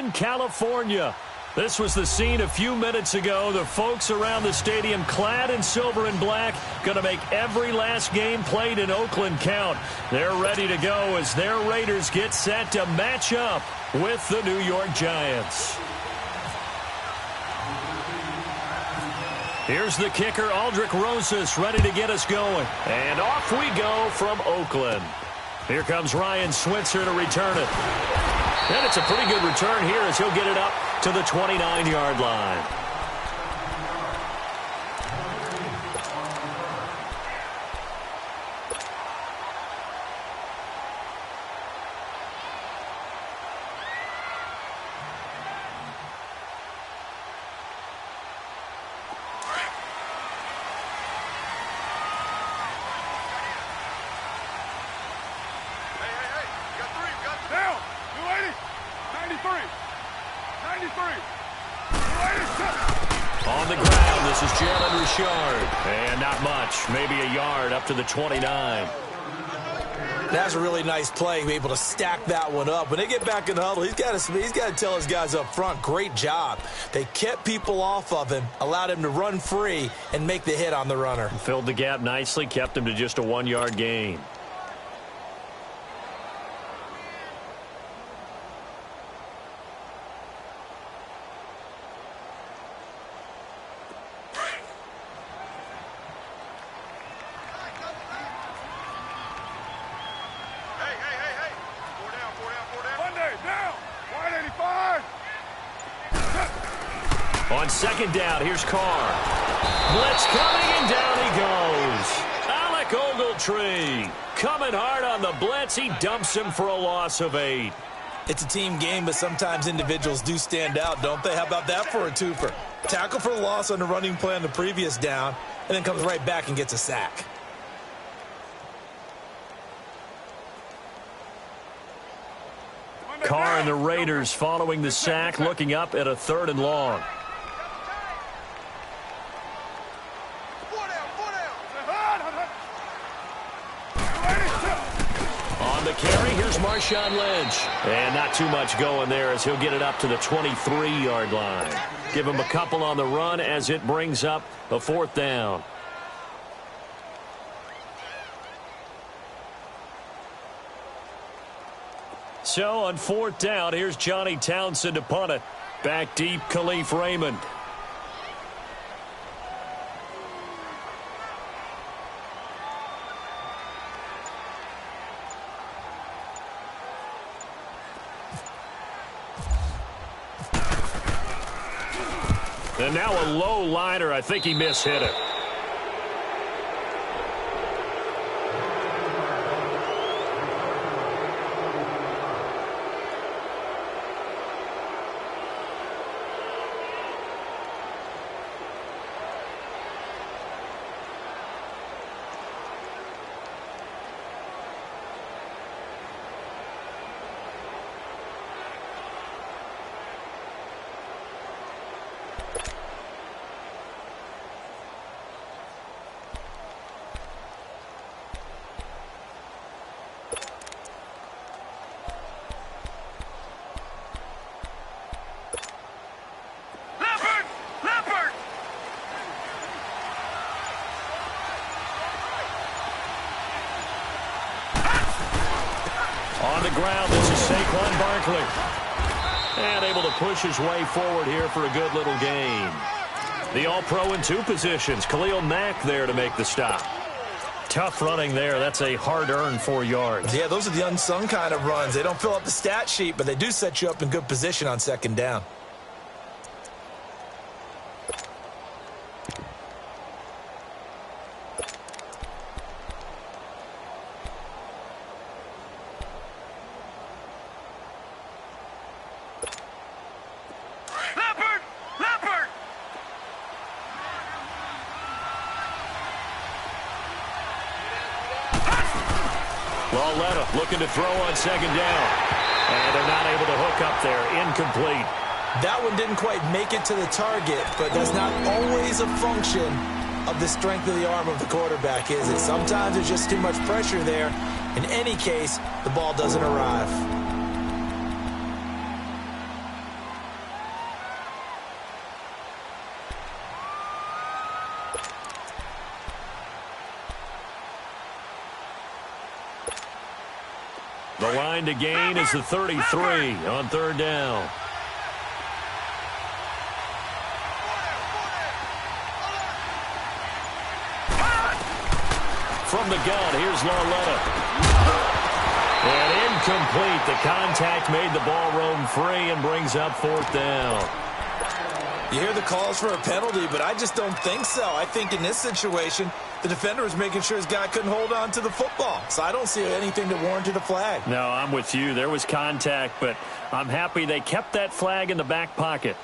Oakland, California. This was the scene a few minutes ago. The folks around the stadium clad in silver and black going to make every last game played in Oakland count. They're ready to go as their Raiders get set to match up with the New York Giants. Here's the kicker, Aldrich Rosas, ready to get us going. And off we go from Oakland. Here comes Ryan Switzer to return it. And it's a pretty good return here as he'll get it up to the 29-yard line. On the ground, this is Jalen Richard. And not much, maybe a yard up to the 29. That's a really nice play, be able to stack that one up. When they get back in the huddle, he's got to tell his guys up front, great job. They kept people off of him, allowed him to run free and make the hit on the runner. Filled the gap nicely, kept him to just a 1-yard gain. On second down, here's Carr. Blitz coming, and down he goes. Alec Ogletree coming hard on the blitz. He dumps him for a loss of 8. It's a team game, but sometimes individuals do stand out, don't they? How about that for a twofer? Tackle for a loss on the running play on the previous down, and then comes right back and gets a sack. Carr and the Raiders following the sack, looking up at a 3rd and long. On the carry, here's Marshawn Lynch. And not too much going there as he'll get it up to the 23-yard line. Give him a couple on the run as it brings up a 4th down. So on 4th down, here's Johnny Townsend to punt it. Back deep, Khalif Raymond. And now a low liner. I think he mishit it. On the ground, this is Saquon Barkley. And able to push his way forward here for a good little gain. The All-Pro in 2 positions. Khalil Mack there to make the stop. Tough running there. That's a hard-earned 4 yards. Yeah, those are the unsung kind of runs. They don't fill up the stat sheet, but they do set you up in good position on 2nd down. Lauletta looking to throw on 2nd down. And they're not able to hook up there. Incomplete. That one didn't quite make it to the target, but that's not always a function of the strength of the arm of the quarterback, is it? Sometimes there's just too much pressure there. In any case, the ball doesn't arrive. The line to gain is the 33 on third down. From the gun, here's Lauletta. And incomplete. The contact made the ball roam free and brings up fourth down. You hear the calls for a penalty, but I just don't think so. I think in this situation, the defender was making sure his guy couldn't hold on to the football. So I don't see anything that warranted a flag. No, I'm with you. There was contact, but I'm happy they kept that flag in the back pocket.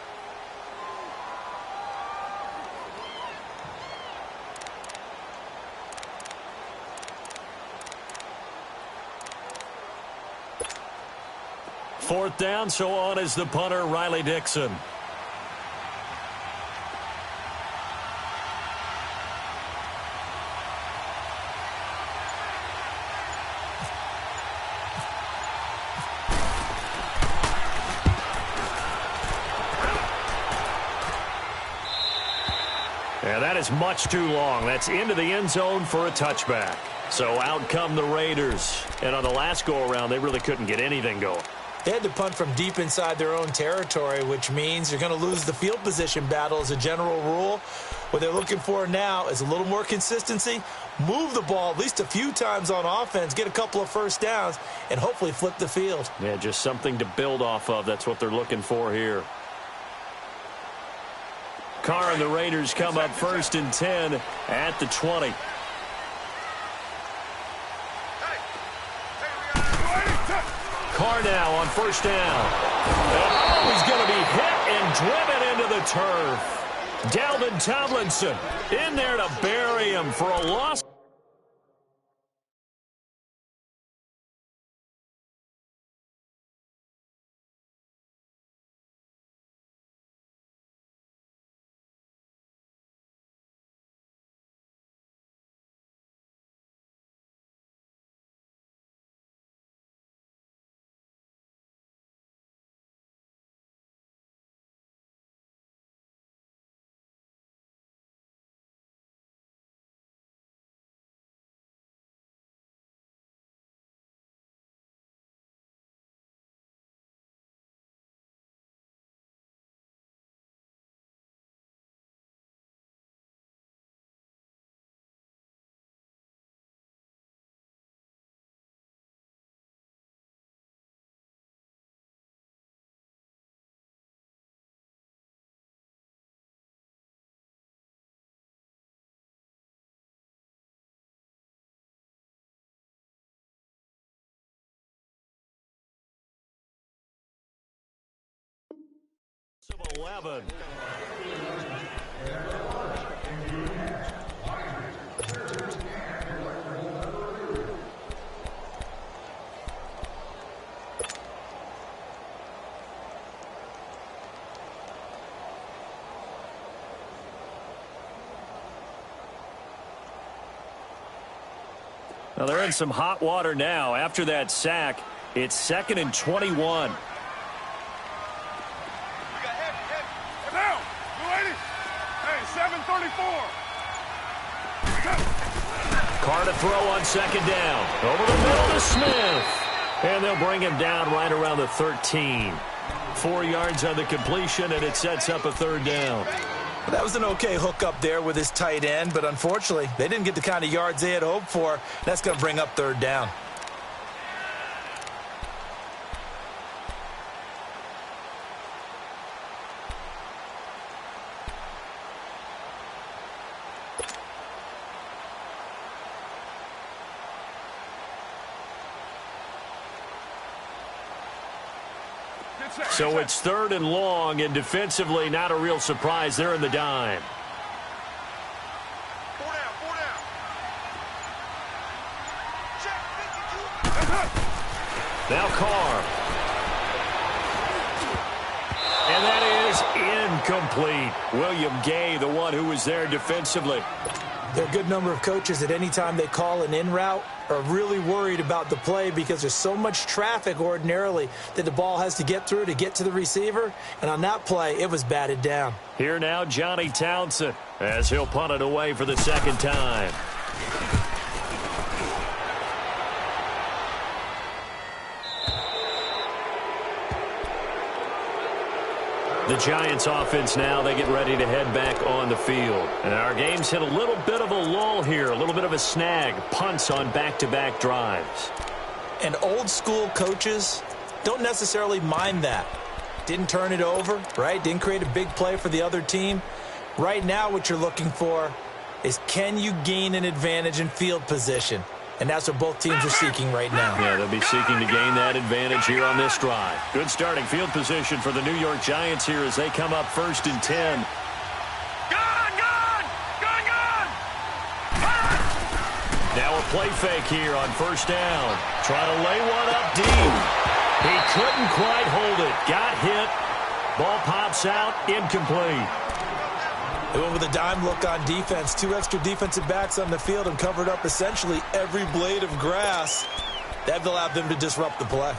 Fourth down, so on is the punter, Riley Dixon. Yeah, that is much too long. That's into the end zone for a touchback. So out come the Raiders. And on the last go-around, they really couldn't get anything going. They had to punt from deep inside their own territory, which means you're going to lose the field position battle as a general rule. What they're looking for now is a little more consistency, move the ball at least a few times on offense, get a couple of first downs, and hopefully flip the field. Yeah, just something to build off of. That's what they're looking for here. Carr and the Raiders come up first and 10 at the 20. Carr now on first down. And he's going to be hit and driven into the turf. Dalvin Tomlinson in there to bury him for a loss. Of 11. Now they're in some hot water now. After that sack, it's 2nd and 21. Carr to throw on second down. Over the middle to Smith. And they'll bring him down right around the 13. 4 yards on the completion, and it sets up a third down. That was an okay hookup there with his tight end, but unfortunately, they didn't get the kind of yards they had hoped for. That's going to bring up third down. So it's 3rd and long, and defensively not a real surprise. They're in the dime. Now Carr. And that is incomplete. William Gay, the one who was there defensively. There are a good number of coaches that any time they call an in route are really worried about the play because there's so much traffic ordinarily that the ball has to get through to get to the receiver. And on that play, it was batted down. Here now, Johnny Townsend, as he'll punt it away for the second time. The Giants offense now, they get ready to head back on the field. And our game's hit a little bit of a lull here, a little bit of a snag. Punts on back-to-back drives. And old-school coaches don't necessarily mind that. Didn't turn it over, right? Didn't create a big play for the other team. Right now what you're looking for is, can you gain an advantage in field position? And that's what both teams are seeking right now. Yeah, they'll be seeking to gain that advantage here on this drive. Good starting field position for the New York Giants here as they come up 1st and 10. Now a play fake here on 1st down. Try to lay one up deep. He couldn't quite hold it. Got hit. Ball pops out. Incomplete. They went with a dime look on defense. 2 extra defensive backs on the field and covered up essentially every blade of grass. That allowed them to disrupt the play.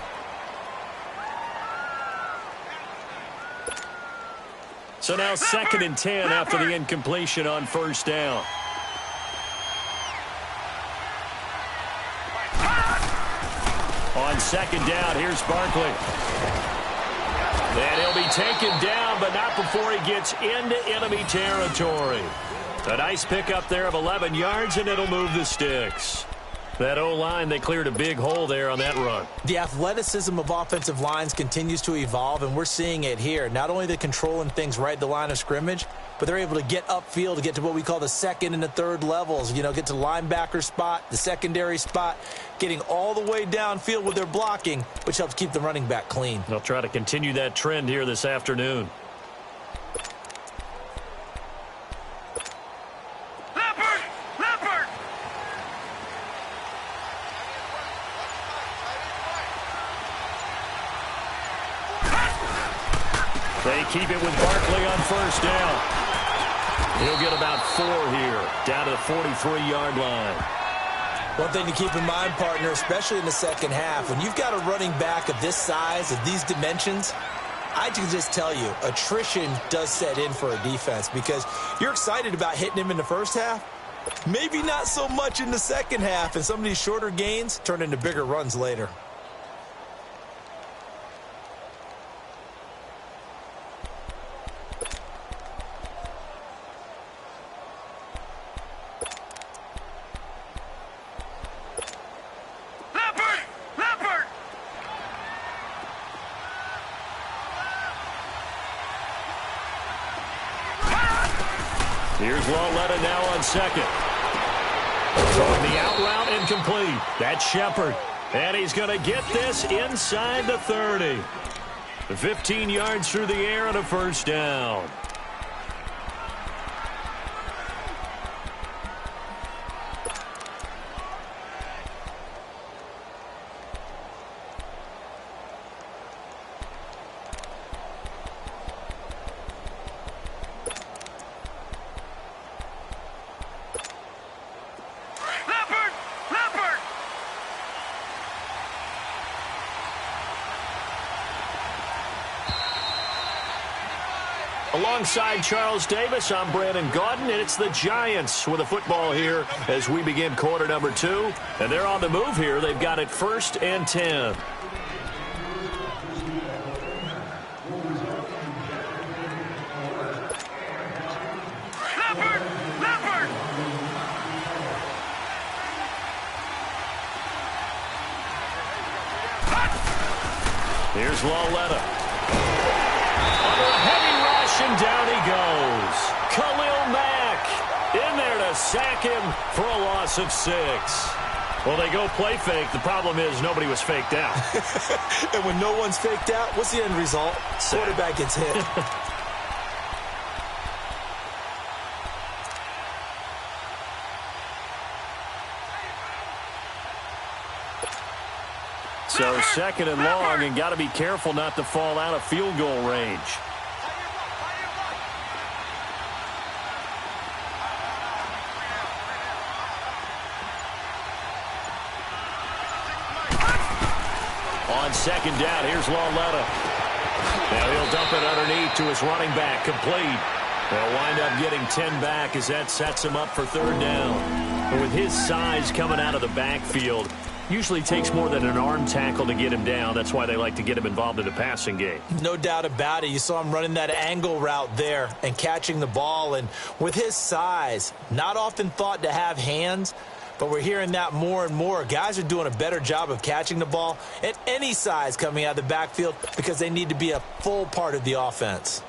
So now 2nd and 10 after the incompletion on 1st down. On 2nd down, here's Barkley. And he'll be taken down, but not before he gets into enemy territory. A nice pickup there of 11 yards, and it'll move the sticks. That O-line, they cleared a big hole there on that run. The athleticism of offensive lines continues to evolve, and we're seeing it here. Not only the controlling things right at the line of scrimmage, but they're able to get upfield to get to what we call the 2nd and the 3rd levels. You know, get to the linebacker spot, the secondary spot, getting all the way downfield with their blocking, which helps keep the running back clean. They'll try to continue that trend here this afternoon. They keep it with Barkley on 1st down. He'll get about 4 here, down to the 43-yard line. One thing to keep in mind, partner, especially in the second half, when you've got a running back of this size, of these dimensions, I can just tell you, attrition does set in for a defense because you're excited about hitting him in the first half, maybe not so much in the second half, and some of these shorter gains turn into bigger runs later. Here's Lawletta now on 2nd. Throwing the out route incomplete. That's Shepard. And he's going to get this inside the 30. 15 yards through the air and a 1st down. Alongside Charles Davis, I'm Brandon Gaudin, and it's the Giants with a football here as we begin quarter number 2. And they're on the move here. They've got it 1st and 10. Here's Lawletta. And down he goes. Khalil Mack in there to sack him for a loss of 6. Well, they go play fake. The problem is nobody was faked out. And when no one's faked out, what's the end result? Quarterback gets hit. So 2nd and long, and got to be careful not to fall out of field goal range. On 2nd down, here's Lawletta. Now he'll dump it underneath to his running back, complete. They'll wind up getting 10 back as that sets him up for 3rd down. But with his size coming out of the backfield, Usually takes more than an arm tackle to get him down. That's why they like to get him involved in the passing game. No doubt about it. You saw him running that angle route there and catching the ball. And with his size, not often thought to have hands, but we're hearing that more and more. Guys are doing a better job of catching the ball at any size coming out of the backfield because they need to be a full part of the offense.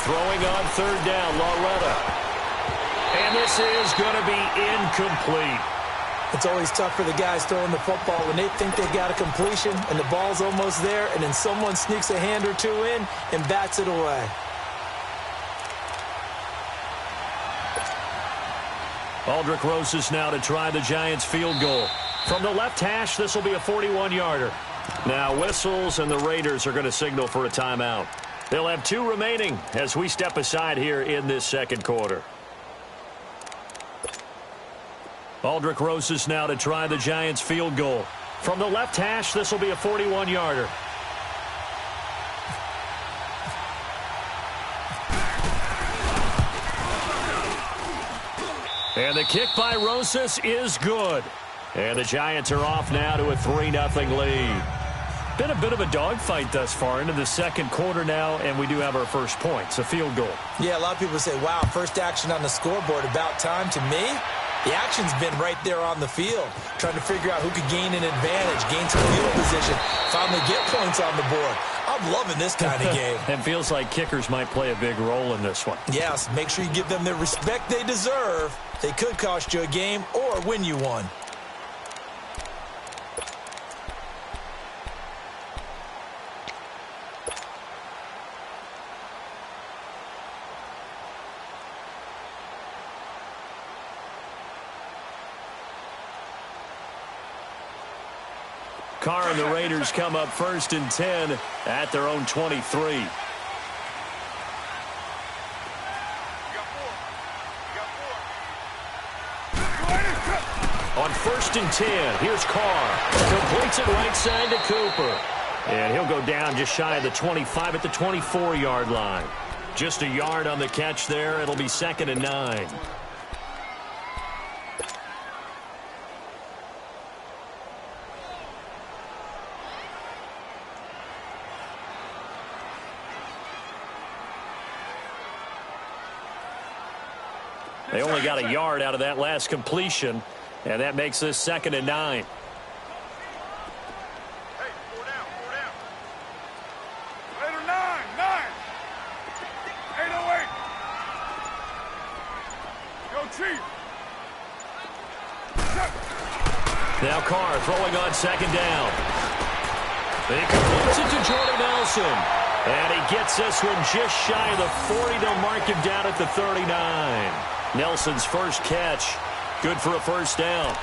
Throwing on third down, Loretta. And this is going to be incomplete. It's always tough for the guys throwing the football when they think they got a completion and the ball's almost there, and then someone sneaks a hand or two in and bats it away. Aldrich Rosas now to try the Giants field goal. From the left hash, this will be a 41-yarder. Now whistles, and the Raiders are going to signal for a timeout. They'll have 2 remaining as we step aside here in this second quarter. Aldrich Rosas now to try the Giants field goal. From the left hash, this will be a 41-yarder. And the kick by Rosas is good. And the Giants are off now to a 3-0 lead. Been a bit of a dogfight thus far into the second quarter now, and we do have our first point. It's a field goal. Yeah, a lot of people say, wow, first action on the scoreboard, about time. To me, the action's been right there on the field, trying to figure out who could gain an advantage, gain some field position, finally get points on the board. I'm loving this kind of game. It feels like kickers might play a big role in this one. Yes, make sure you give them the respect they deserve. They could cost you a game or win you one. Carr and the Raiders come up 1st and 10 at their own 23. On 1st and 10, here's Carr. Completes it right side to Cooper. And he'll go down just shy of the 25 at the 24-yard line. Just a yard on the catch there. It'll be 2nd and 9. They only got a yard out of that last completion, and that makes this 2nd and 9. Hey, 4 down, 4 down. 8 or 9, 808. Go Chief. Now Carr throwing on 2nd down. He completes it to Jordan Nelson. And he gets this one just shy of the 40. They'll mark him down at the 39. Nelson's first catch, good for a first down.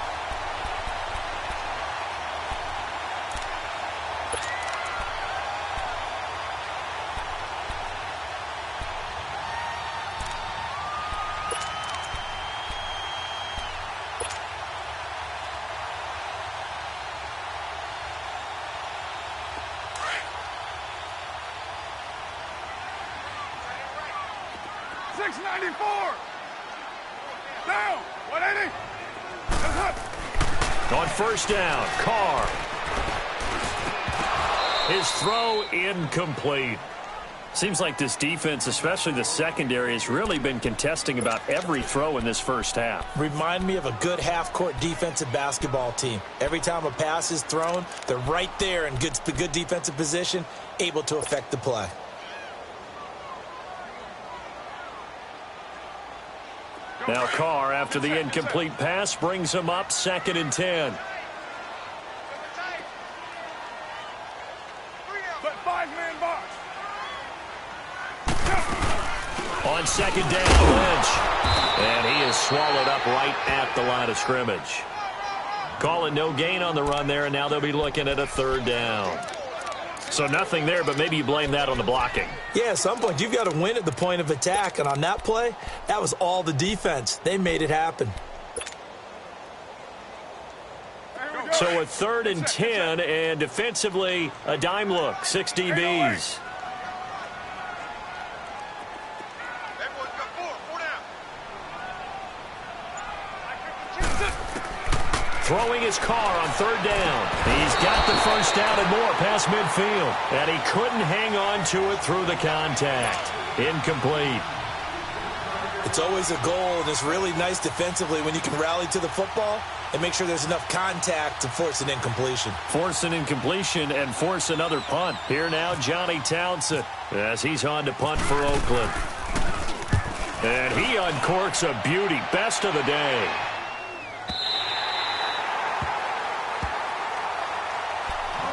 Down, 180. On first down, Carr. His throw incomplete. Seems like this defense, especially the secondary, has really been contesting about every throw in this first half. Remind me of a good half-court defensive basketball team. Every time a pass is thrown, they're right there in good defensive position, able to affect the play. Now Carr, after the incomplete pass, brings him up 2nd and 10. But 5-man box. On 2nd down, Lynch. And he is swallowed up right at the line of scrimmage. Calling no gain on the run there, and now they'll be looking at a 3rd down. So nothing there, but maybe you blame that on the blocking. Yeah, at some point, you've got to win at the point of attack. And on that play, that was all the defense. They made it happen. So a 3rd and 10, and defensively, a dime look, 6 DBs. Throwing his car on 3rd down. He's got the first down and more past midfield. And he couldn't hang on to it through the contact. Incomplete. It's always a goal, and it's really nice defensively when you can rally to the football and make sure there's enough contact to force an incompletion. Force an incompletion and force another punt. Here now, Johnny Townsend, as he's on to punt for Oakland. And he uncorks a beauty. Best of the day.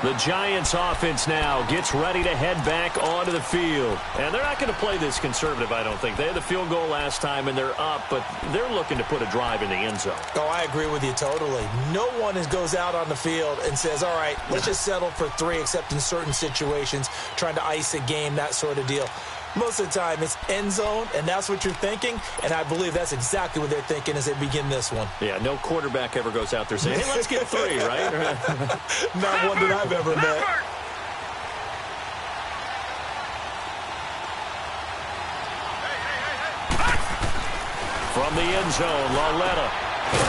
The Giants offense now gets ready to head back onto the field. And they're not going to play this conservative, I don't think. They had the field goal last time, and they're up, but they're looking to put a drive in the end zone. Oh, I agree with you totally. No one goes out on the field and says, all right, let's just settle for 3, except in certain situations, trying to ice a game, that sort of deal. Most of the time, it's end zone, and that's what you're thinking, and I believe that's exactly what they're thinking as they begin this one. Yeah, no quarterback ever goes out there saying, hey, let's get 3, right? Not one that I've ever met. From the end zone, Lauletta.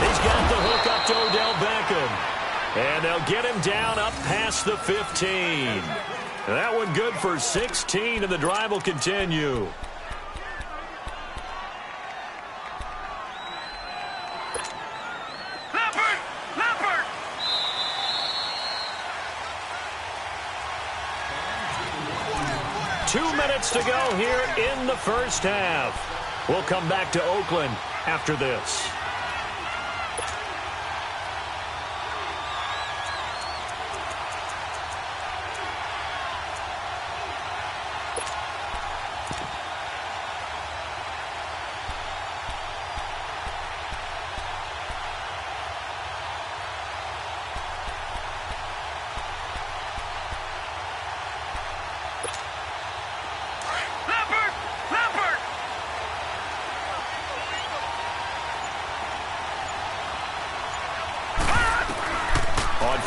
He's got the hook up to Odell Beckham. And they'll get him down up past the 15. That one good for 16, and the drive will continue. Leopard! 2 minutes to go here in the first half. We'll come back to Oakland after this.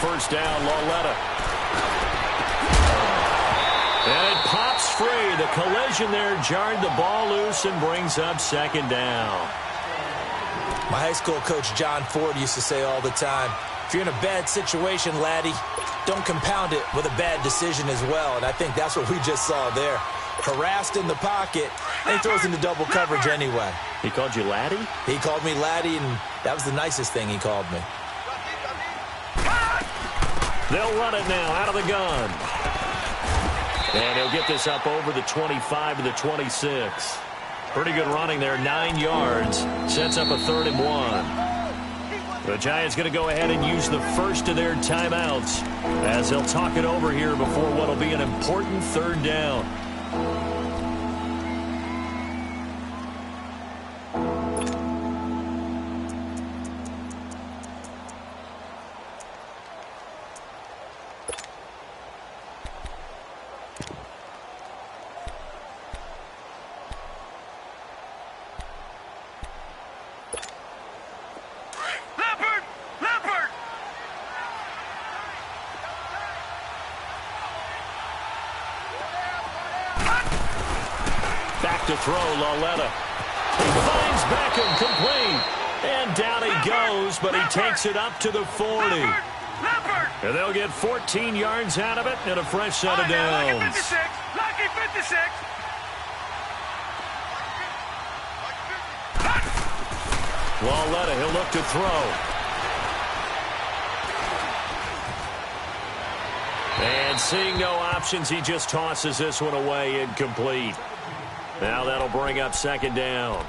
First down, Lauletta. And it pops free. The collision there jarred the ball loose and brings up 2nd down. My high school coach, John Ford, used to say all the time, if you're in a bad situation, laddie, don't compound it with a bad decision as well. And I think that's what we just saw there. Harassed in the pocket, and he throws into double coverage anyway. He called you laddie? He called me laddie, and that was the nicest thing he called me. They'll run it now out of the gun. And he'll get this up over the 25 to the 26. Pretty good running there, 9 yards. Sets up a 3rd and 1. The Giants going to go ahead and use the first of their timeouts as they'll talk it over here before what will be an important 3rd down. To throw, Lauletta. He finds Beckham, complete. And down he goes, but he takes it up to the 40. And they'll get 14 yards out of it and a fresh set of downs. Lucky 56. Lauletta, he'll look to throw. And seeing no options, he just tosses this one away, incomplete. Now that'll bring up 2nd down.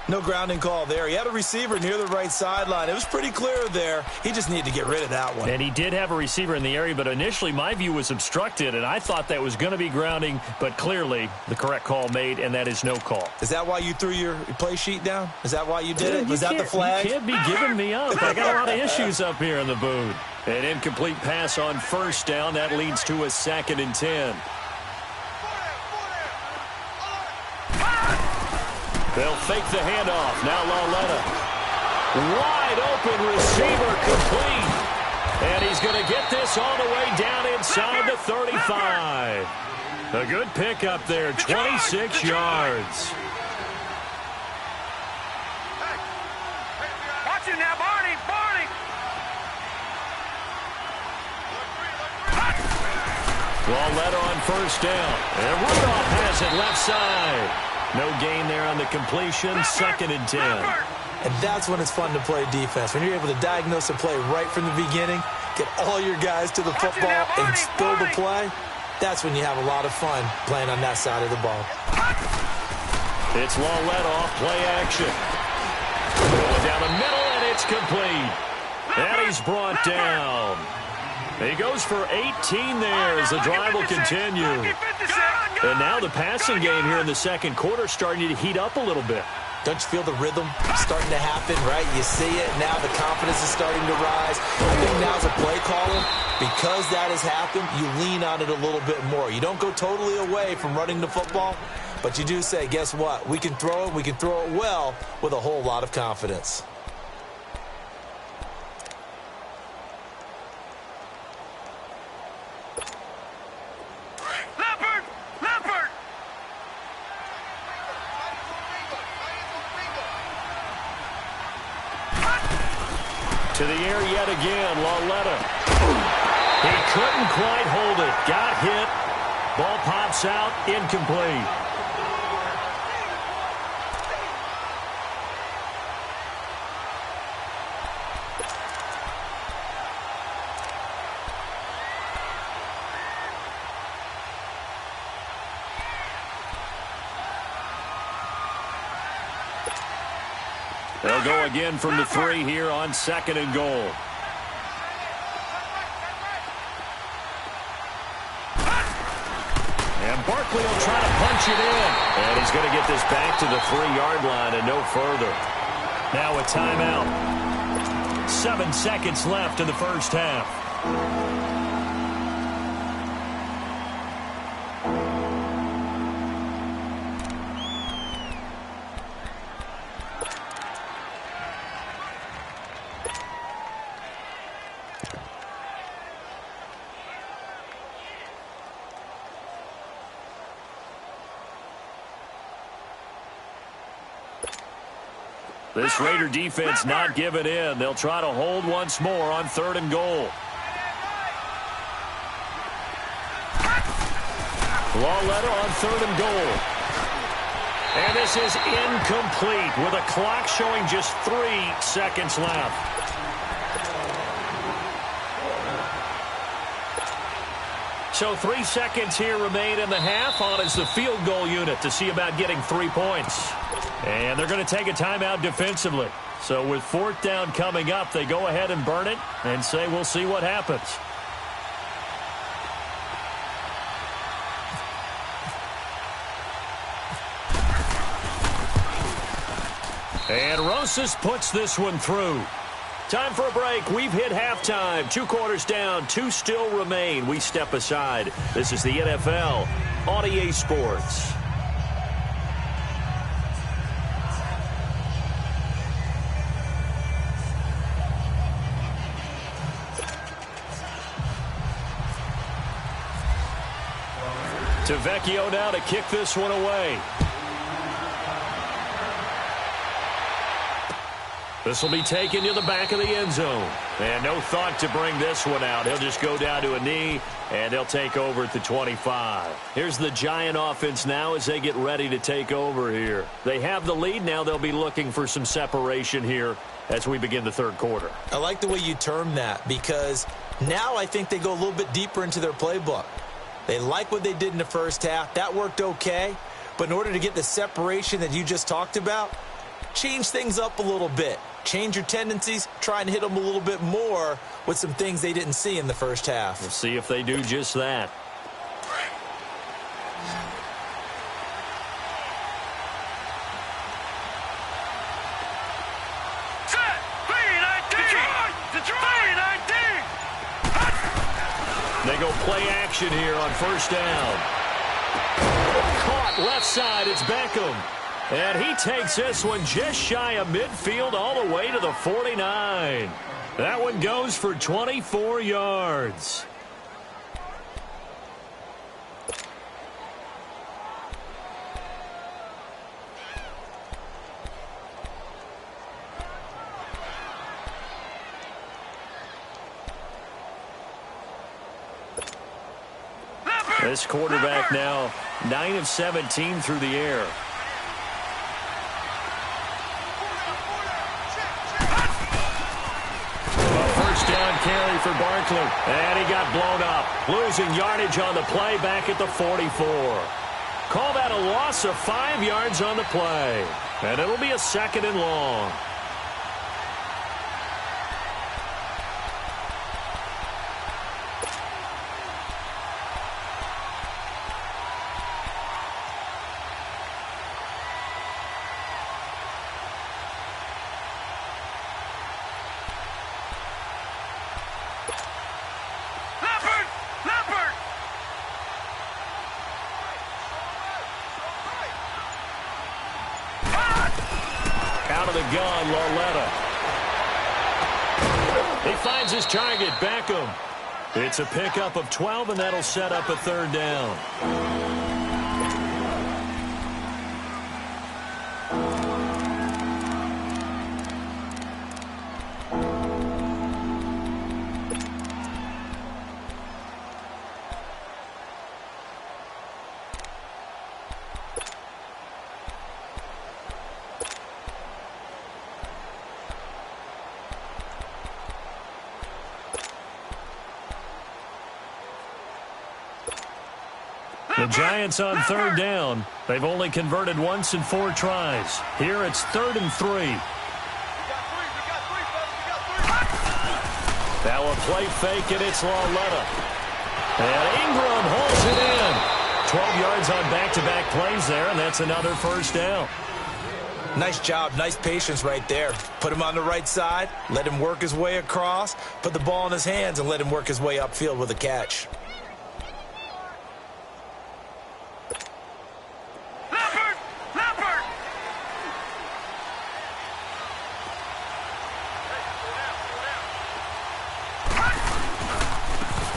No grounding call there. He had a receiver near the right sideline. It was pretty clear there. He just needed to get rid of that one. And he did have a receiver in the area, but initially my view was obstructed, and I thought that was going to be grounding, but clearly the correct call made, and that is no call. Is that why you threw your play sheet down? Is that why you did it? Was that the flag? You can't be giving me up. I got a lot of issues up here in the booth. An incomplete pass on 1st down. That leads to a 2nd and 10. They'll fake the handoff. Now Lauletta. Wide open receiver, complete. And he's going to get this all the way down inside the 35. A good pickup there, 26 yards. Watch it now, Barney. Barney. Led on first down. And Rudolph has it left side. No gain there on the completion, 2nd and 10. And that's when it's fun to play defense. When you're able to diagnose a play right from the beginning, get all your guys to the football and spill the play, that's when you have a lot of fun playing on that side of the ball. It's led off, play action. Going down the middle, and it's complete. And he's brought down. He goes for 18 there as the drive will continue. And now the passing game here in the second quarter starting to heat up a little bit. Don't you feel the rhythm starting to happen, right? You see it. Now the confidence is starting to rise. I think now as a play caller, because that has happened, you lean on it a little bit more. You don't go totally away from running the football, but you do say, guess what? We can throw it. We can throw it well with a whole lot of confidence. To the air yet again, Lauletta. He couldn't quite hold it. Got hit. Ball pops out, incomplete. They'll go again from the 3 here on 2nd and goal. And Barkley will try to punch it in. And he's going to get this back to the 3-yard line and no further. Now a timeout. 7 seconds left in the first half. This Raider defense not giving in. They'll try to hold once more on 3rd and goal. Lauletta on 3rd and goal. And this is incomplete with a clock showing just 3 seconds left. So 3 seconds here remain in the half. On is the field goal unit to see about getting 3 points. And they're going to take a timeout defensively. So with 4th down coming up, they go ahead and burn it and say we'll see what happens. And Rosas puts this one through. Time for a break. We've hit halftime. 2 quarters down. 2 still remain. We step aside. This is the NFL on EA Sports. To Vecchio now to kick this one away. This will be taken to the back of the end zone. And no thought to bring this one out. He'll just go down to a knee, and they'll take over at the 25. Here's the Giant offense now as they get ready to take over here. They have the lead. Now they'll be looking for some separation here as we begin the 3rd quarter. I like the way you term that because now I think they go a little bit deeper into their playbook. They like what they did in the first half. That worked okay. But in order to get the separation that you just talked about, change things up a little bit. Change your tendencies. Try and hit them a little bit more with some things they didn't see in the first half. We'll see if they do just that. They go play action here on 1st down. Caught left side. It's Beckham. And he takes this one just shy of midfield all the way to the 49. That one goes for 24 yards. This quarterback now 9 of 17 through the air. First down carry for Barkley. And he got blown up. Losing yardage on the play back at the 44. Call that a loss of 5 yards on the play. And it'll be a 2nd and long. Out of the gun, Lauletta. He finds his target, Beckham. It's a pickup of 12, and that'll set up a 3rd down. The Giants on 3rd down. They've only converted once in 4 tries. Here it's 3rd and 3. Now a play fake, and it's Lauletta. And Ingram holds it in. 12 yards on back-to-back plays there, and that's another 1st down. Nice job, nice patience right there. Put him on the right side, let him work his way across, put the ball in his hands, and let him work his way upfield with a catch.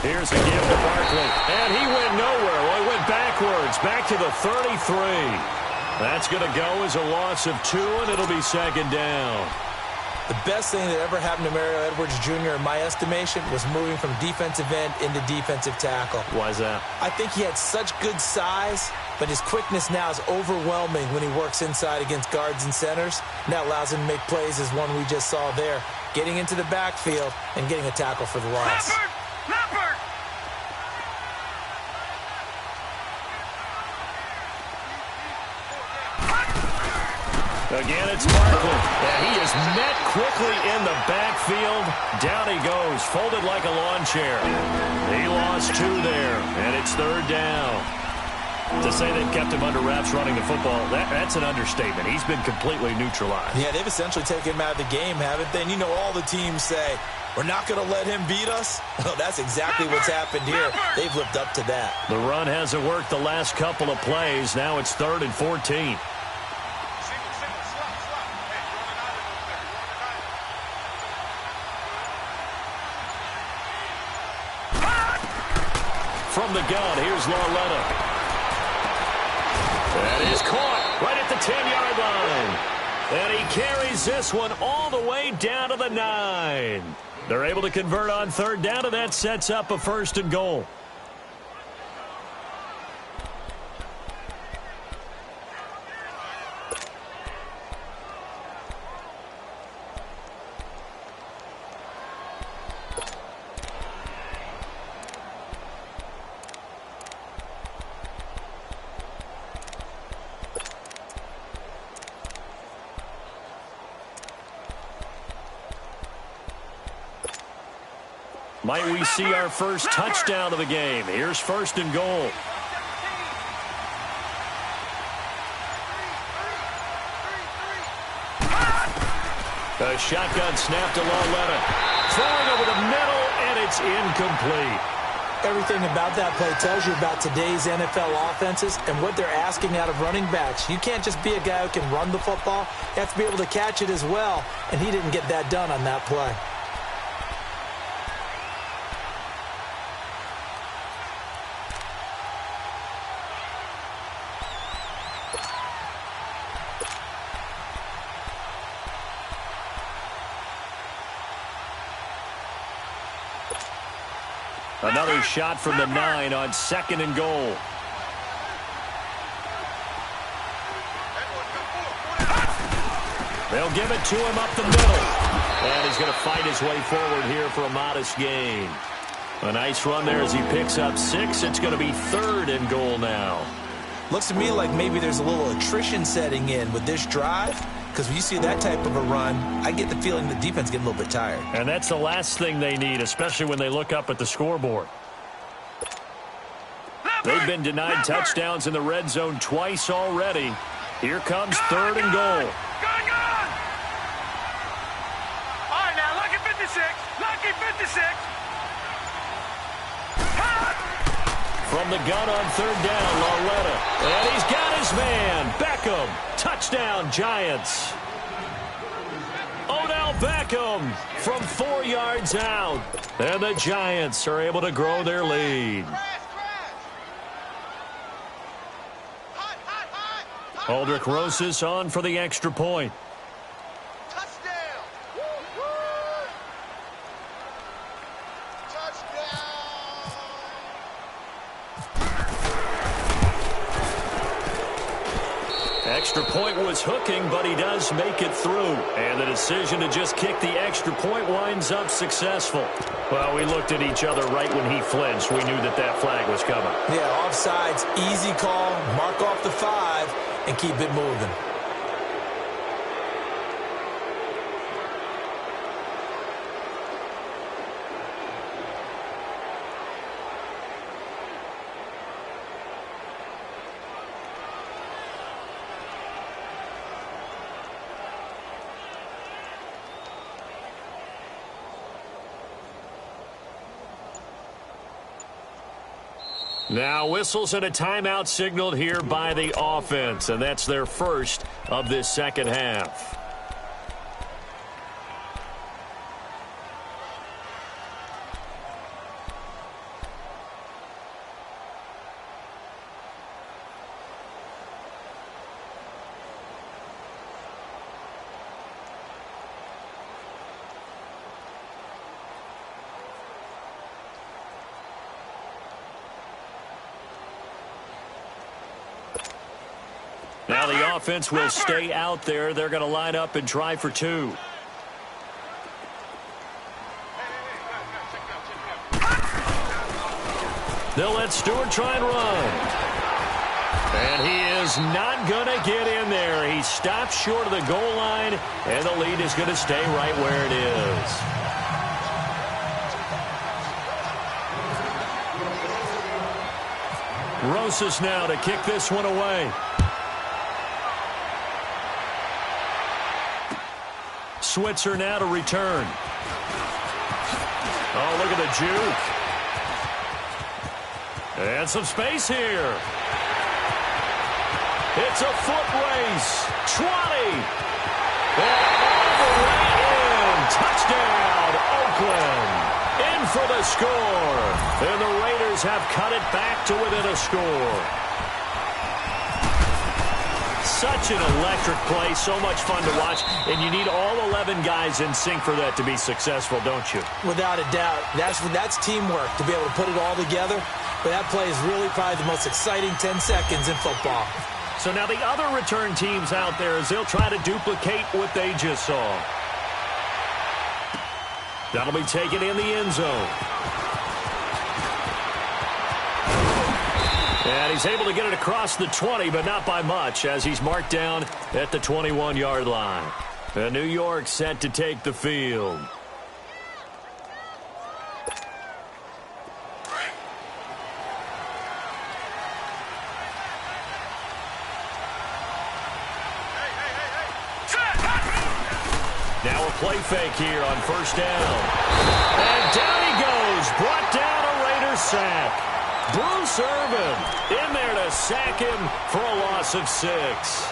Here's a give to Barkley. And he went nowhere. Well, he went backwards, back to the 33. That's going to go as a loss of 2, and it'll be 2nd down. The best thing that ever happened to Mario Edwards Jr., in my estimation, was moving from defensive end into defensive tackle. Why is that? I think he had such good size, but his quickness now is overwhelming when he works inside against guards and centers. And that allows him to make plays as one we just saw there, getting into the backfield and getting a tackle for the loss. Again, it's Barkley. And he is met quickly in the backfield. Down he goes, folded like a lawn chair. He lost 2 there, and it's 3rd down. To say they've kept him under wraps running the football, that's an understatement. He's been completely neutralized. Yeah, they've essentially taken him out of the game, haven't they? And you know all the teams say, we're not going to let him beat us. Well, that's exactly what's happened here. They've lived up to that. The run hasn't worked the last couple of plays. Now it's 3rd and 14. From the gun, here's Lauletta. That is caught right at the 10-yard line. And he carries this one all the way down to the 9. They're able to convert on 3rd down, and that sets up a 1st and goal. Might we see our first touchdown of the game? Here's 1st and goal. A shotgun snap to Lauletta. Throwing over the middle, and it's incomplete. Everything about that play tells you about today's NFL offenses and what they're asking out of running backs. You can't just be a guy who can run the football. You have to be able to catch it as well, and he didn't get that done on that play. Another shot from the 9 on 2nd and goal. They'll give it to him up the middle. And he's going to fight his way forward here for a modest gain. A nice run there as he picks up 6. It's going to be 3rd and goal now. Looks to me like maybe there's a little attrition setting in with this drive. Because when you see that type of a run, I get the feeling the defense getting a little bit tired. And that's the last thing they need, especially when they look up at the scoreboard. They've been denied touchdowns in the red zone twice already. Here comes 3rd and goal. All right, now, lucky 56. Lucky 56. From the gun on 3rd down, Lauletta. And he's got his man, Beckham. Touchdown, Giants. Odell Beckham from 4 yards out. And the Giants are able to grow their lead. Aldrich Rosas on for the extra point. Extra point was hooking, but he does make it through. And the decision to just kick the extra point winds up successful. Well, we looked at each other right when he flinched. We knew that that flag was coming. Yeah, offsides, easy call, mark off the 5, and keep it moving. Now whistles and a timeout signaled here by the offense, and that's their first of this second half. Now the offense will stay out there. They're going to line up and try for 2. They'll let Stewart try and run. And he is not going to get in there. He stops short of the goal line, and the lead is going to stay right where it is. Rosas now to kick this one away. Switzer now to return. Oh, look at the juke. And some space here. It's a foot race. 20. And all the way in. Touchdown, Oakland. In for the score. And the Raiders have cut it back to within a score. Such an electric play, so much fun to watch, and you need all 11 guys in sync for that to be successful, don't you? Without a doubt. That's teamwork, to be able to put it all together. But that play is really probably the most exciting 10 seconds in football. So now the other return teams out there as they'll try to duplicate what they just saw. That'll be taken in the end zone. And he's able to get it across the 20, but not by much, as he's marked down at the 21-yard line. And New York set to take the field. Now a play fake here on 1st down. And down he goes, brought down a Raiders sack. Bruce Irvin in there to sack him for a loss of 6.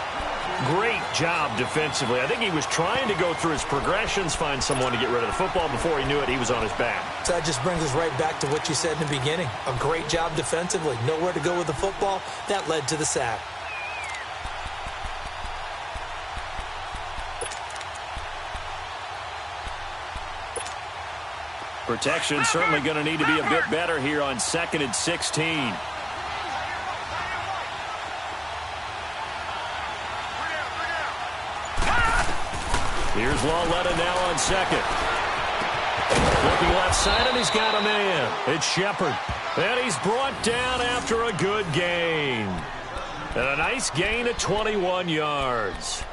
Great job defensively. I think he was trying to go through his progressions, find someone to get rid of the football. Before he knew it, he was on his back. So that just brings us right back to what you said in the beginning. A great job defensively. Nowhere to go with the football. That led to the sack. Protection certainly going to need to be a bit better here on 2nd and 16. Here's Lawletta now on 2nd. Looking left side, and he's got a man. It's Shepard. And he's brought down after a good gain. And a nice gain of 21 yards.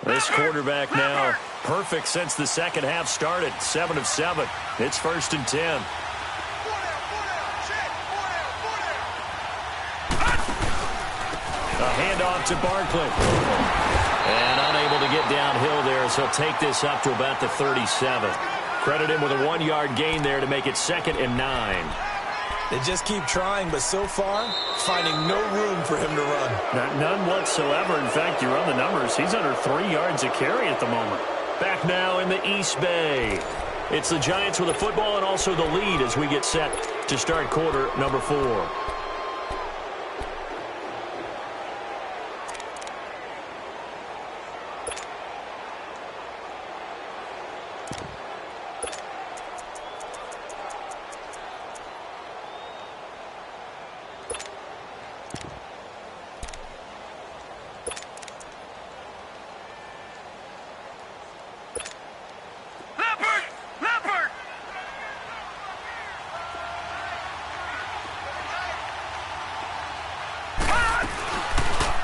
This quarterback now perfect since the second half started. 7 of 7. It's 1st and 10. A handoff to Barkley. And unable to get downhill there, so take this up to about the 37. Credit him with a 1-yard gain there to make it 2nd and 9. They just keep trying, but so far, finding no room for him to run. None whatsoever. In fact, you run the numbers. He's under 3 yards a carry at the moment. Back now in the East Bay. It's the Giants with the football and also the lead as we get set to start quarter number 4.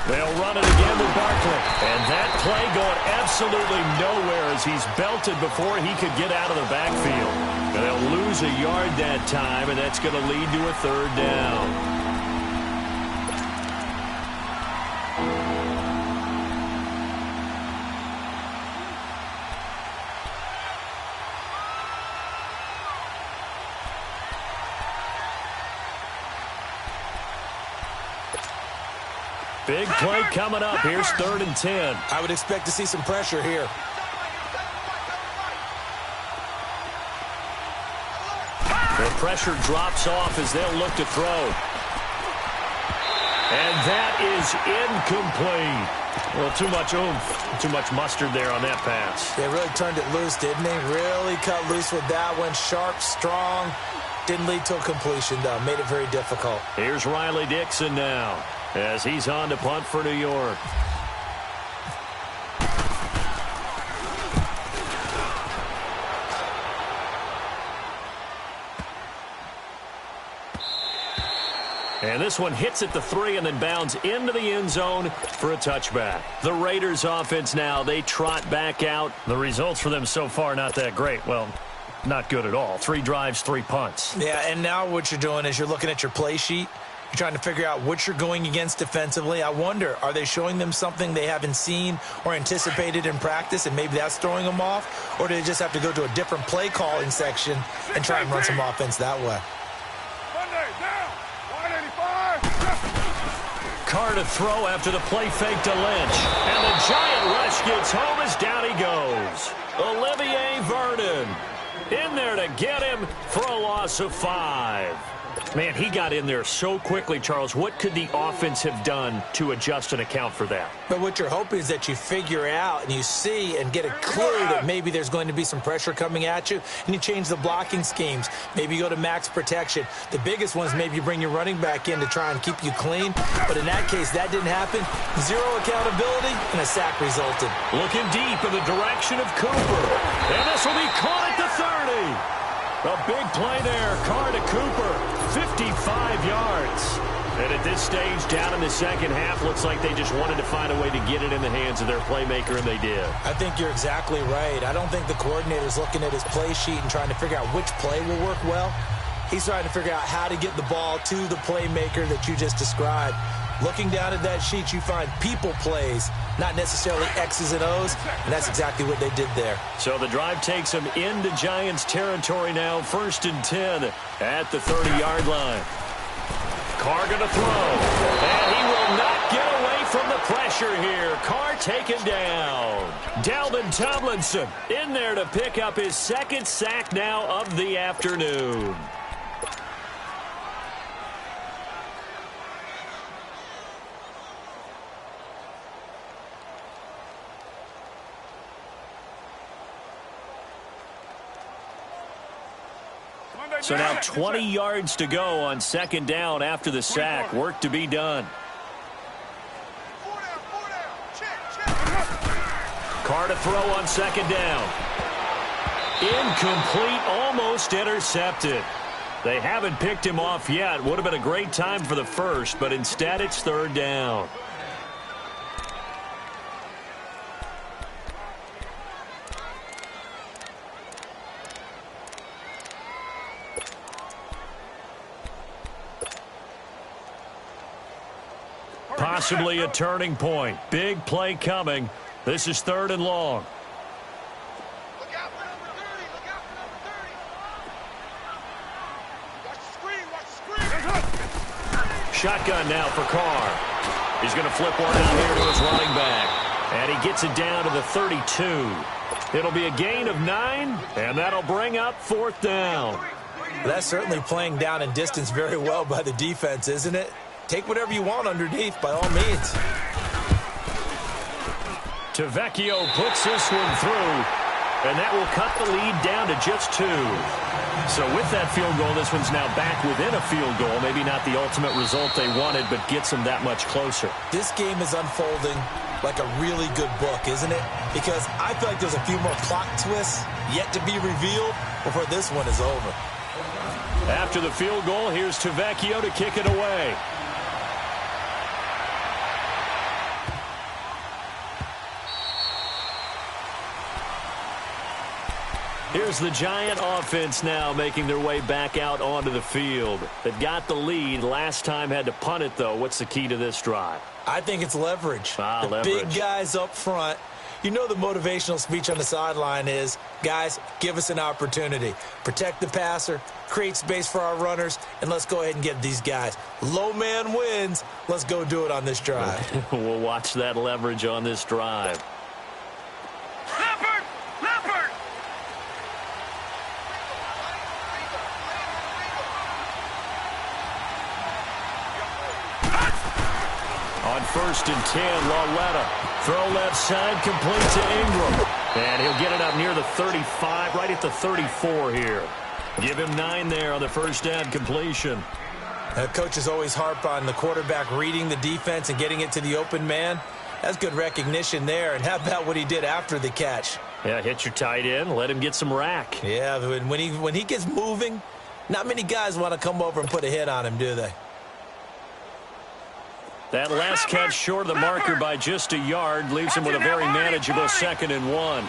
They'll run it again with Barkley. And that play going absolutely nowhere as he's belted before he could get out of the backfield. And they'll lose a yard that time, and that's going to lead to a 3rd down. Big play coming up. Here's 3rd and 10. I would expect to see some pressure here. The pressure drops off as they'll look to throw. And that is incomplete. Well, too much oomph, too much mustard there on that pass. They really turned it loose, didn't they? Really cut loose with that one. Sharp, strong. Didn't lead to a completion, though. Made it very difficult. Here's Riley Dixon now as he's on to punt for New York. And this one hits at the 3 and then bounds into the end zone for a touchback. The Raiders offense now, they trot back out. The results for them so far not that great. Well, not good at all. 3 drives, 3 punts. Yeah, and now what you're doing is you're looking at your play sheet. You're trying to figure out what you're going against defensively. I wonder, are they showing them something they haven't seen or anticipated in practice, and maybe that's throwing them off? Or do they just have to go to a different play calling section and try and run some offense that way? Carr to throw after the play fake to Lynch. And the giant rush gets home as down he goes. Olivier Vernon in there to get him for a loss of 5. Man, he got in there so quickly, Charles. What could the offense have done to adjust and account for that? But what you're hoping is that you figure out and you see and get a clue that maybe there's going to be some pressure coming at you, and you change the blocking schemes. Maybe you go to max protection. The biggest one is maybe you bring your running back in to try and keep you clean. But in that case, that didn't happen. 0 accountability, and a sack resulted. Looking deep in the direction of Cooper. And this will be caught at the 30. A big play there. Carr to Cooper. 55 yards. And at this stage, down in the second half, looks like they just wanted to find a way to get it in the hands of their playmaker, and they did. I think you're exactly right. I don't think the coordinator's looking at his play sheet and trying to figure out which play will work well. He's trying to figure out how to get the ball to the playmaker that you just described. Looking down at that sheet, you find people plays, not necessarily X's and O's, and that's exactly what they did there. So the drive takes them into Giants territory now, 1st and 10 at the 30-yard line. Carr going to throw, and he will not get away from the pressure here. Carr taken down. Dalvin Tomlinson in there to pick up his 2nd sack now of the afternoon. So now 20 yards to go on second down after the sack. Work to be done. Carr to throw on second down. Incomplete, almost intercepted. They haven't picked him off yet. Would have been a great time for the first, but instead it's third down. Possibly a turning point. Big play coming. This is third and long. Look out for number 30. Look out for number 30. Watch the screen. Shotgun now for Carr. He's going to flip one out here to his running back. And he gets it down to the 32. It'll be a gain of 9, and that'll bring up fourth down. That's certainly playing down and distance very well by the defense, isn't it? Take whatever you want underneath, by all means. Tavecchio puts this one through, and that will cut the lead down to just 2. So with that field goal, this one's now back within a field goal. Maybe not the ultimate result they wanted, but gets them that much closer. This game is unfolding like a really good book, isn't it? Because I feel like there's a few more clock twists yet to be revealed before this one is over. After the field goal, here's Tavecchio to kick it away. Here's the Giant offense now making their way back out onto the field. They've got the lead. Last time had to punt it, though. What's the key to this drive? I think it's leverage. Leverage. Big guys up front. You know the motivational speech on the sideline is, guys, give us an opportunity. Protect the passer, create space for our runners, and let's go ahead and get these guys. Low man wins. Let's go do it on this drive. We'll watch that leverage on this drive. On 1st and 10, Lauletta. Throw left side, complete to Ingram. And he'll get it up near the 35, right at the 34 here. Give him 9 there on the first down completion. Coaches always harp on the quarterback reading the defense and getting it to the open man. That's good recognition there. And how about what he did after the catch? Yeah, hit your tight end, let him get some rack. Yeah, when he gets moving, not many guys want to come over and put a hit on him, do they? That last catch short of the marker by just a yard leaves him with a very manageable 2nd and 1.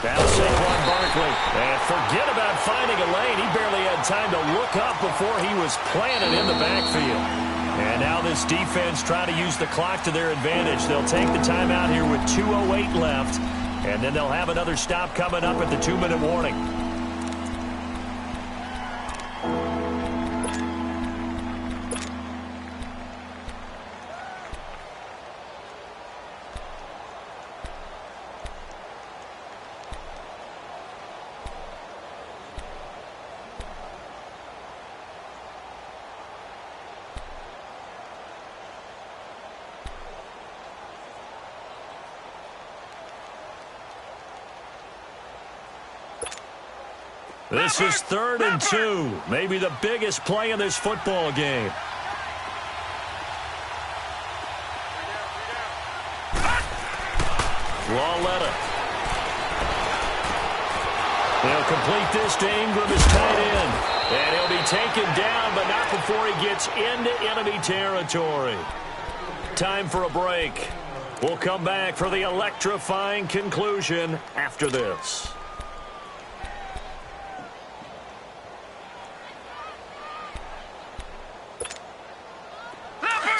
Now Saquon Barkley. And forget about finding a lane. He barely had time to look up before he was planted in the backfield. And now this defense trying to use the clock to their advantage. They'll take the timeout here with 2:08 left. And then they'll have another stop coming up at the 2-minute warning. This is 3rd and 2. Maybe the biggest play in this football game. Lauletta. They'll complete this to Ingram as tight end. And he'll be taken down, but not before he gets into enemy territory. Time for a break. We'll come back for the electrifying conclusion after this.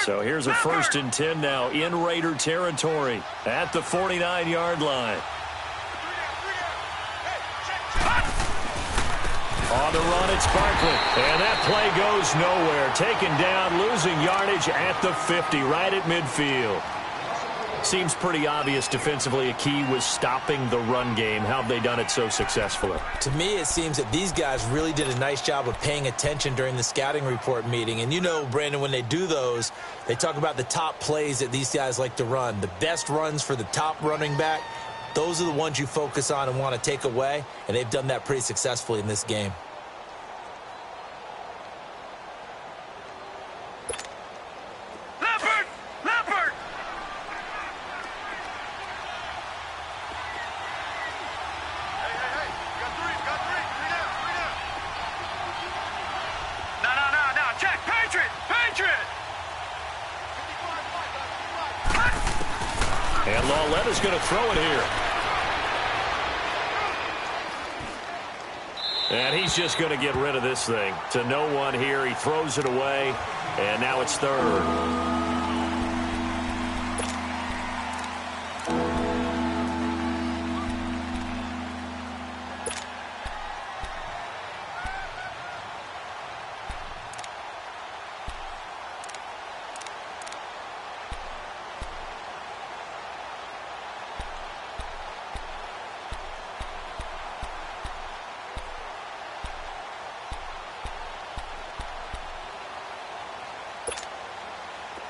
So here's a 1st and 10 now in Raider territory at the 49-yard line. On the run, it's Barkley. And that play goes nowhere. Taken down, losing yardage at the 50, right at midfield. Seems pretty obvious defensively a key was stopping the run game. How have they done it so successfully? To me, it seems that these guys really did a nice job of paying attention during the scouting report meeting. And you know, Brandon, when they do those, they talk about the top plays that these guys like to run. The best runs for the top running back, those are the ones you focus on and want to take away. And they've done that pretty successfully in this game. And Lawletta's going to throw it here. And he's just going to get rid of this thing. To no one here. He throws it away. And now it's third.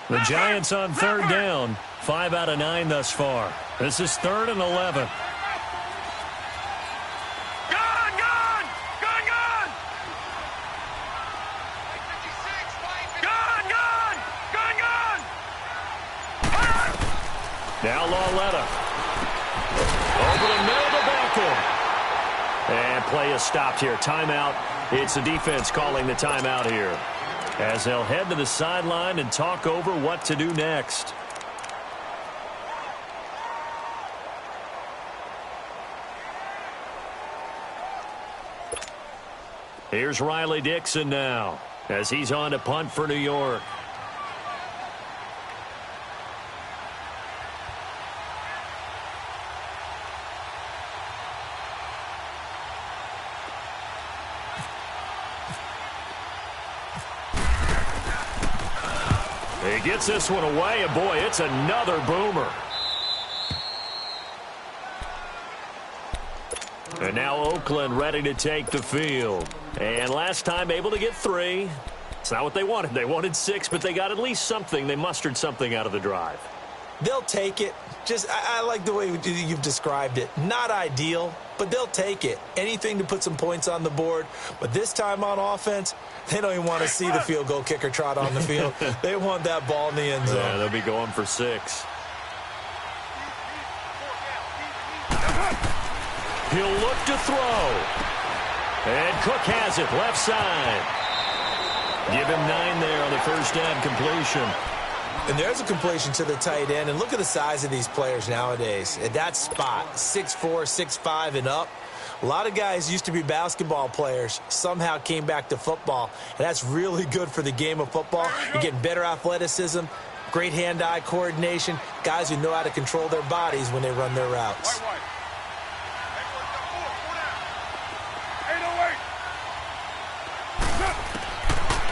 The Giants on third down. 5 out of 9 thus far. This is 3rd and 11. Now Lawletta. Over the middle to Beckham. And play is stopped here. Timeout. It's the defense calling the timeout here, as they'll head to the sideline and talk over what to do next. Here's Riley Dixon now, as he's on to punt for New York. He gets this one away, and boy, it's another boomer. And now Oakland ready to take the field. And last time able to get 3. It's not what they wanted. They wanted 6, but they got at least something. They mustered something out of the drive. They'll take it. I like the way you've described it. Not ideal, but they'll take it. Anything to put some points on the board. But this time on offense, they don't even want to see the field goal kicker trot on the field. They want that ball in the end zone. Yeah, they'll be going for 6. He'll look to throw. And Cook has it, left side. Give him 9 there on the first down completion. And there's a completion to the tight end. And look at the size of these players nowadays. At that spot, 6'4", 6'5", and up. A lot of guys used to be basketball players, somehow came back to football. And that's really good for the game of football. You're getting better athleticism, great hand-eye coordination, guys who know how to control their bodies when they run their routes.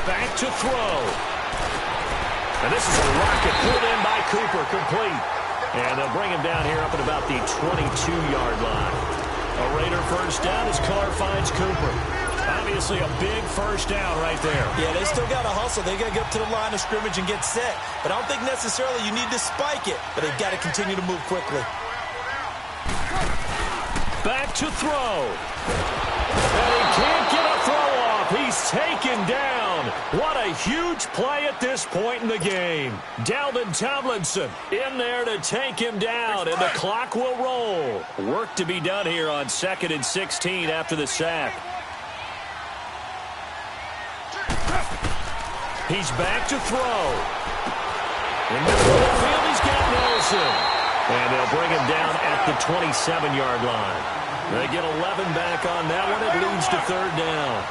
Back to throw. And this is a rocket pulled in by Cooper, complete. And they'll bring him down here up at about the 22-yard line. A Raider first down as Carr finds Cooper. Obviously a big first down right there. Yeah, they still got to hustle. They got to get up to the line of scrimmage and get set. But I don't think necessarily you need to spike it. But they've got to continue to move quickly. Back to throw. And he can't get a throw off. He's taken down. What a huge play at this point in the game. Dalvin Tomlinson in there to take him down, and the clock will roll. Work to be done here on 2nd and 16 after the sack. He's back to throw. In the field, he's got Nelson. And they'll bring him down at the 27-yard line. They get 11 back on that one. It leads to 3rd down.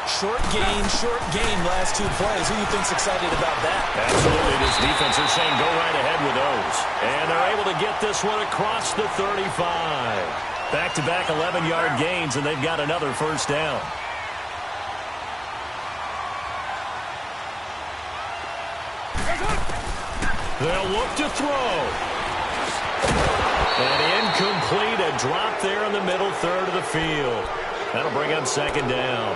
Short gain last 2 plays. Who do you think's excited about that? Absolutely. This defense are saying go right ahead with those. And they're able to get this one across the 35. Back-to-back 11-yard gains, and they've got another first down. They'll look to throw. And incomplete, a drop there in the middle third of the field. That'll bring up second down.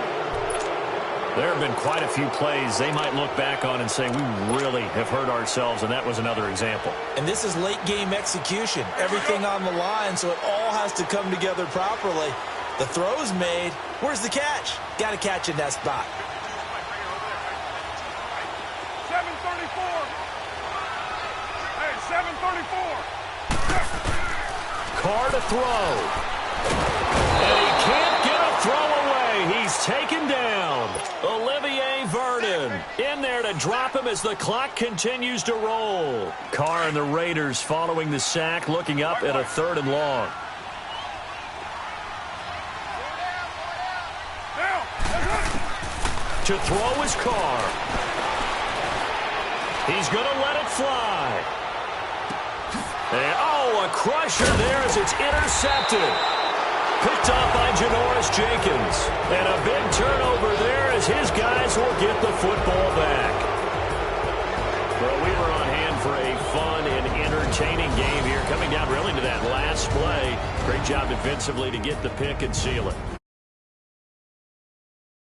There have been quite a few plays they might look back on and say, we really have hurt ourselves, and that was another example. And this is late-game execution. Everything on the line, so it all has to come together properly. The throw's made. Where's the catch? Got to catch in that spot. 734. Hey, 734. Carr to throw. And he can't get a throw away. He's taken down. Olivier Vernon in there to drop him as the clock continues to roll. Carr and the Raiders following the sack, looking up at a 3rd and long. To throw is Carr. He's going to let it fly. And, a crusher there as it's intercepted. Picked up by Janoris Jenkins. And a big turnover there as his guys will get the football back. Well, we were on hand for a fun and entertaining game here, coming down really to that last play. Great job defensively to get the pick and seal it.